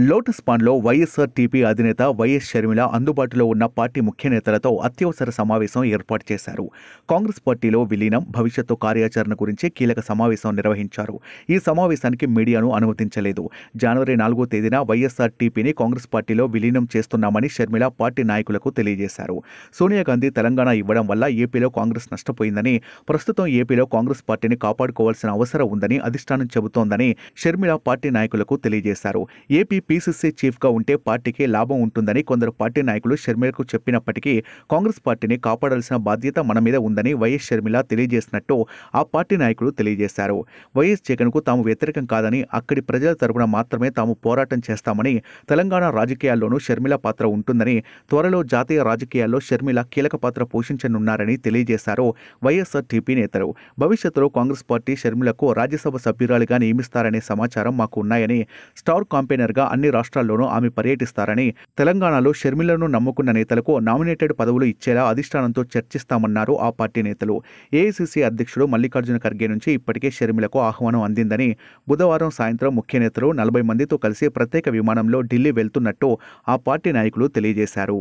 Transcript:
Lotus పాండ్లో YSRTP అధినేత YS Sharmila అందుబాటులో ఉన్న పార్టీ ముఖ్య నేతలతో అత్యవసర సమావేశం ఏర్పాటు చేశారు. కాంగ్రెస్ పార్టీలో విలీనం, భవిష్యత్తు కార్యాచరణ గురించి కీలక సమావేశం నిర్వహించారు. ఈ సమావేశానికి మీడియాను అనుమతించలేదు. జనవరి 4వ తేదీన వైఎస్ఆర్టీపీని కాంగ్రెస్ పార్టీలో విలీనం చేస్తున్నామని షర్మిల పార్టీ నాయకులకు తెలియజేశారు. సోనియా గాంధీ తెలంగాణ ఇవ్వడం వల్ల ఏపీలో కాంగ్రెస్ నష్టపోయిందని, ప్రస్తుతం ఏపీలో కాంగ్రెస్ పార్టీని కాపాడుకోవాల్సిన అవసరం ఉందని అధిష్టానం చెబుతోందని షర్మిల పార్టీ నాయకులకు తెలియజేశారు. ఏపీ పీసీసీ చీఫ్గా ఉంటే పార్టీకి లాభం ఉంటుందని కొందరు పార్టీ నాయకులు షర్మిలకు చెప్పినప్పటికీ కాంగ్రెస్ పార్టీని కాపాడాల్సిన బాధ్యత మన మీద ఉందని వైఎస్ షర్మిల తెలియజేసినట్టు ఆ పార్టీ నాయకులు తెలియజేశారు. వైఎస్ జగన్కు తాము వ్యతిరేకం కాదని, అక్కడి ప్రజల తరపున మాత్రమే తాము పోరాటం చేస్తామని, తెలంగాణ రాజకీయాల్లోనూ షర్మిల పాత్ర ఉంటుందని, త్వరలో జాతీయ రాజకీయాల్లో షర్మిల కీలక పాత్ర పోషించనున్నారని తెలియజేశారు వైఎస్ఆర్టీపీ నేతలు. భవిష్యత్తులో కాంగ్రెస్ పార్టీ షర్మిలకు రాజ్యసభ సభ్యురాలిగా నియమిస్తారనే సమాచారం మాకు ఉన్నాయని, స్టార్ కాంపెయినర్గా అన్ని రాష్ట్రాల్లోనూ ఆమె పర్యటిస్తారని, తెలంగాణలో షర్మిలను నమ్ముకున్న నేతలకు నామినేటెడ్ పదవులు ఇచ్చేలా అధిష్టానంతో చర్చిస్తామన్నారు ఆ పార్టీ నేతలు. ఏఐసీసీ అధ్యక్షుడు మల్లికార్జున ఖర్గే నుంచి ఇప్పటికే షర్మిలకు ఆహ్వానం అందిందని, బుధవారం సాయంత్రం ముఖ్య నేతలు 40 మందితో కలిసి ప్రత్యేక విమానంలో ఢిల్లీ వెళ్తున్నట్టు ఆ పార్టీ నాయకులు తెలియజేశారు.